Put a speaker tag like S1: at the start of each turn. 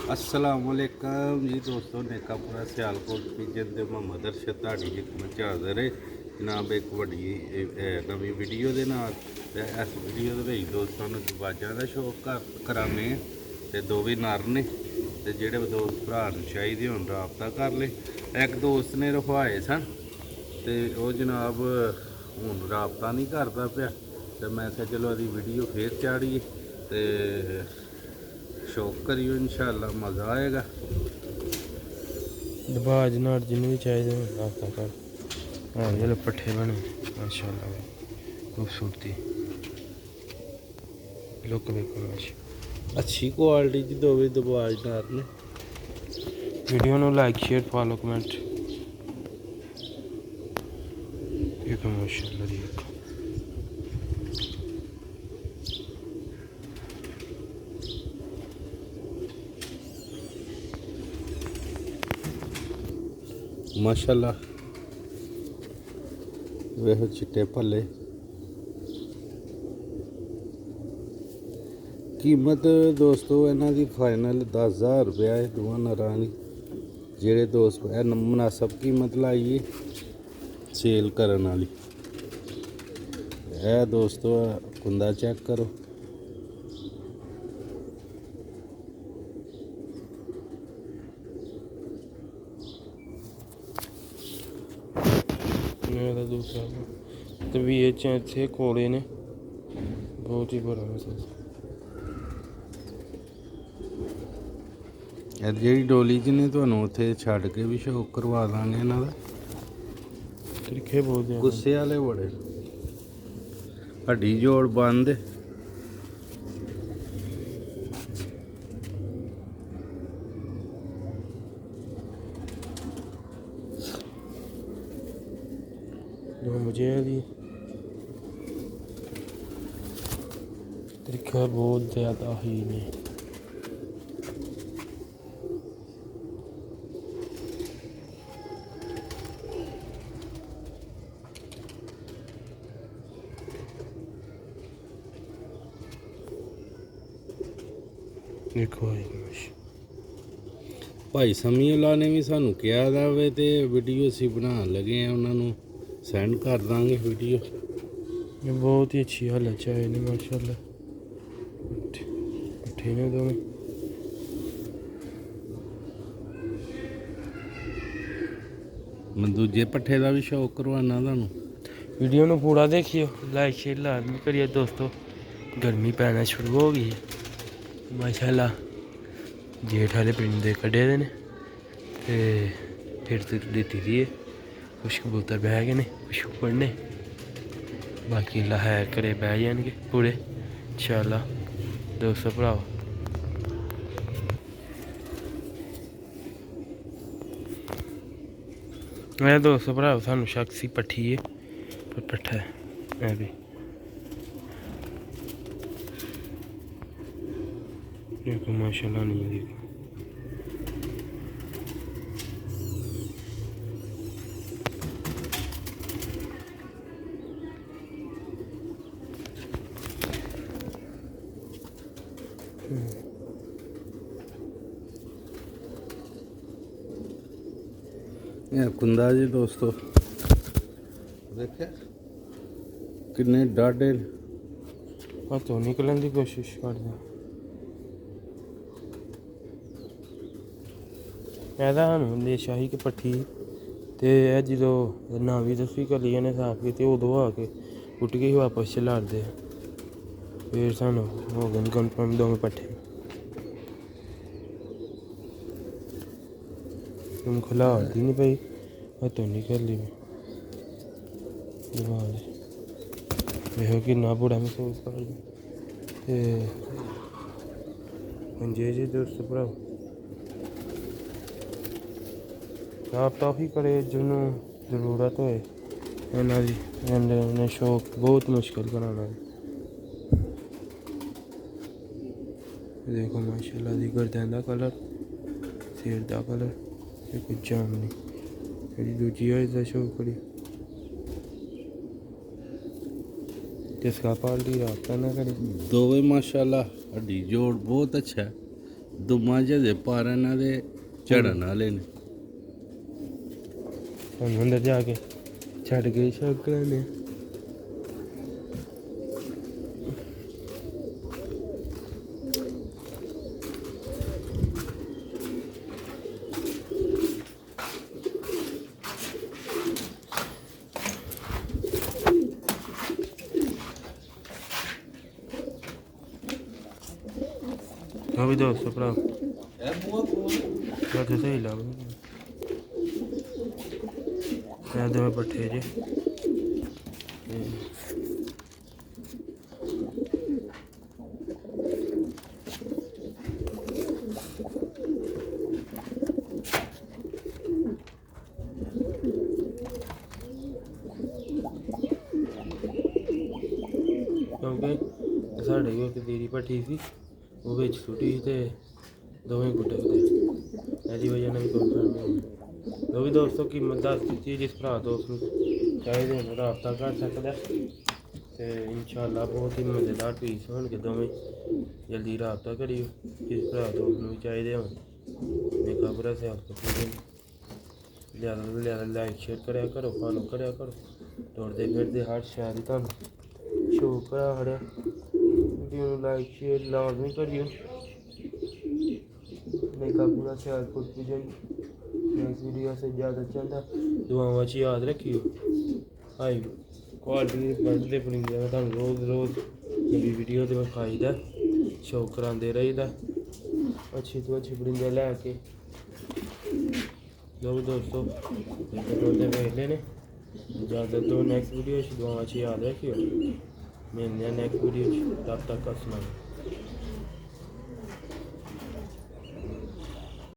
S1: अस्सलामुअलैकुम जी दोस्तों, नेकापुरा सियालकोट पिजन ਦੇ ਮੁਹੰਮਦ ਅਰਸ਼ਦ ਤੁਹਾਡੀ ਖਿਦਮਤ ਹਾਜ਼ਰ ਹੈ ਜਨਾਬ। ਇੱਕ ਵੱਡੀ ਨਵੀਂ ਵੀਡੀਓ ਦੇ ਨਾਲ। ਤੇ ਇਸ ਵੀਡੀਓ ਦੇ ਵਿੱਚ ਦੋਸਤਾਂ ਨੂੰ ਦਰਵਾਜ਼ਿਆਂ ਦਾ ਸ਼ੌਕ ਕਰਾਉਂਦੇ ਹਾਂ ਤੇ ਦੋਵੇਂ ਨਰ ਨੇ ਤੇ ਜਿਹੜੇ ਦੋਸਤ ਭਰਾ ਨੂੰ ਚਾਹੀਦੇ ਹੋਣ ਰਾਬਤਾ ਕਰ ਲੈ। ਇੱਕ ਦੋਸਤ ਨੇ ਰਖਵਾਏ ਸਨ ਤੇ ਉਹ ਜਨਾਬ ਹੁਣ ਰਾਬਤਾ ਨਹੀਂ ਕਰਦਾ ਪਿਆ ਤੇ ਮੈਂ ਕਿਹਾ ਚਲੋ ਇਹਦੀ ਵੀਡੀਓ ਫੇਰ ਚਾੜੀਏ ਤੇ शौक करियो, इंशाल्लाह मज़ा आएगा।
S2: दबाज नार जिन्हें भी चाहिए रास्ता कर। हाँ ये पट्ठे बने माशाल्लाह, खूबसूरती लुक देखो माशा
S1: अच्छी क्वालिटी की दो दबाज नार ने।
S2: वीडियो को लाइक शेयर फॉलो कमेंट देखो माशाल्लाह देखो।
S1: माशाल्लाह वेह चिट्टे भले। कीमत दोस्तों इन्हां दी फाइनल 10,000 रुपया है दोवां नरां दी। जेह्ड़े दोस्त मुनासब कीमत लाइए सेल करन वाली। ए दोस्तों कुंदा चेक करो।
S2: मेरा दूसरा तो भी ये थे कोड़े ने बहुत ही बड़ा मतलब।
S1: ਜਿਹੜੀ ਡੋਲੀ ਚ ਨੇ ਤੁਹਾਨੂੰ ਉੱਥੇ ਛੱਡ ਕੇ ਵੀ ਸ਼ੌਕ ਕਰਵਾ ਦਾਂਗੇ ਇਹਨਾਂ ਦਾ।
S2: ਤਰੀਕੇ ਬਹੁਤ ਜ਼ਿਆਦਾ
S1: ਗੁੱਸੇ ਵਾਲੇ ਬੜੇ ਹੱਡੀ ਜੋੜ ਬੰਦ।
S2: जो मुझे दी तरीका बहुत ज़्यादा ही ने। देखो
S1: ਭਾਈ ਸਮੀਉਲਾ ਨੇ ਵੀ ਸਾਨੂੰ ਕਿਹਾ ਜਾਵੇ ਤੇ ਵੀਡੀਓ ਅਸੀਂ ਬਣਾਉਣ ਲੱਗੇ ਆ, ਉਹਨਾਂ ਨੂੰ ਸੈਂਡ ਕਰ ਦਾਂਗੇ ਵੀਡੀਓ।
S2: ये बहुत ही अच्छी हालत है इन्हें माशाल्लाह। ठीक है दोनों
S1: मैं दूजे पट्ठे का भी शौक करवाना ਤੁਹਾਨੂੰ।
S2: वीडियो में पूरा देखियो, लाइक शेयर लाजमी करिए दोस्तों। गर्मी पैना शुरू हो गई है माशाल्लाह। जेठ वाले पिंड दे कड्ढे दे ने ते फिर दित्ती दी है। कुछ कबूतर बह गए ने, कुछ उड़ने, बाकी अल्लाह है करे बह जाएंगे पूरे इंशाल्लाह दोस्तों भराओ। मैं दोस्तों भराओ सानू शक सी पट्ठी है पर पट्ठा है मैं भी देखो माशाल्लाह नहीं देखो।
S1: ਇਹ ਕੁੰਦਾ ਜੀ ਦੋਸਤੋ ਦੇਖਿਆ ਕਿੰਨੇ ਡਾਢੇ
S2: हाथों निकलने की कोशिश करदा। ਇਹਦਾ ਸਾਨੂੰ ਦੇ ਸ਼ਾਹੀ ਕਿ ਪੱਠੀ ਤੇ ਇਹ ਜਦੋਂ ਨਾਵੀਂ 10ਵੀਂ ਕਲੀਆਂ ਨੇ ਸਾਫ ਕੀਤੀ ਉਦੋਂ ਆ ਕੇ ਉੱਟ ਕੇ ਹੀ ਵਾਪਸ ਚਲਾੜਦੇ ਫਿਰ ਸਾਨੂੰ ਹੋ ਗਏ ਕਨਫਰਮ ਦੋਵੇਂ ਪੱਠੇ। तुम खुला होती नहीं भाई हाथों निकल ली देखो कि ना बुरा महसूस कर पंजे जी दोस्त भराओ आप टॉफी करे जिन्हों जरूरत होए इन्हों की इन्हें शौक बहुत मुश्किल कराना। देखो माशाल्लाह दी गर्दन का कलर, सिर का कलर, ये कुछ जाम नहीं। जी दूजी है इसका शौक करी जिसका पार्टी रात ना करे।
S1: दोवे माशाल्लाह हड्डी जोड़ बहुत अच्छा है। ਦੁਮਾਂ ਜਿਹਦੇ ਪਰ ਇਹਨਾਂ ਦੇ ਝੜਨ ਵਾਲੇ ਨੇ।
S2: ਹੁਣ ਅੰਦਰ ਜਾ ਕੇ ਛੱਡ ਕੇ ਸ਼ੌਕ ਲੈਣੇ। ਵੀ ਦੋਸਤੋ ਭਰਾ ਤੇ ਸਹੀ ਲੱਗ ਮੈਂ ਦੋਵੇਂ ਪੱਠੇ ਜੇ ਕਿਉਂਕਿ ਸਾਡੇ ਕੋਲ ਇੱਕ ਦੇਰੀ ਭੱਠੀ ਸੀ, ਉਹ ਵਿੱਚ ਛੁੱਟੀ ਸੀ ਤੇ ਦੋਵੇਂ ਗੁੱਡੇ ਤੇ ਇਹਦੀ ਵਜ੍ਹਾ ਨਾਲ ਵੀ ਕੋਈ ਫਰਕ ਨਹੀਂ। ਲੋ ਵੀ ਦੋਸਤੋ ਕੀਮਤ ਦੱਸ ਦਿੱਤੀ, ਜਿਸ ਭਰਾ ਦੋਸਤ ਨੂੰ ਚਾਹੀਦੇ ਹੋਣ ਰਾਬਤਾ ਕਰ ਸਕਦਾ ਤੇ ਇਨਸ਼ਾਅੱਲਾ ਬਹੁਤ ਹੀ ਮਜ਼ੇਦਾਰ ਪੀਸ ਹੋਣਗੇ ਦੋਵੇਂ। ਜਲਦੀ ਰਾਬਤਾ ਕਰਿਓ ਜਿਸ ਭਰਾ ਦੋਸਤ ਨੂੰ ਵੀ ਚਾਹੀਦੇ ਹੋਣ। ਮੇਕਾ ਪੂਰਾ ਸਿਆਲ ਕੱਪੜੇ ਜ਼ਿਆਦਾ ਤੋਂ ਜ਼ਿਆਦਾ ਲਾਈਕ ਸ਼ੇਅਰ ਕਰਿਆ ਕਰੋ, ਫੋਲੋ ਕਰਿਆ ਕਰੋ। ਦੌੜਦੇ ਫਿਰਦੇ ਹਰ ਸ਼ਹਿਰ ਹੀ ਤੁਹਾਨੂੰ ਸ਼ੋਅ ਕਰਾ ਹੜਿਆ। ਵੀਡੀਓ ਨੂੰ ਲਾਈਕ ਸ਼ੇਅਰ ਲਾਜ਼ਮੀ ਕਰਿਓ। मेका पूरा सियालकोट विजन नेक्स्ट वीडियो से ज़्यादा चलता दुआओं च याद रखियो। हाई क्वालिटी बढ़ते परिंदे मैं तुहानू रोज़ रोज़ नवी वीडियो तो विखाईदा, शौक करांदे रहीदा अच्छी तो अच्छी परिंदे लैके। लो दोस्तों तोते वेख लेने, इजाज़त दो। नेक्स्ट वीडियो दुआओं च याद रखियो। मिलने नेक्स्ट वीडियो तब तक अस्सलाम।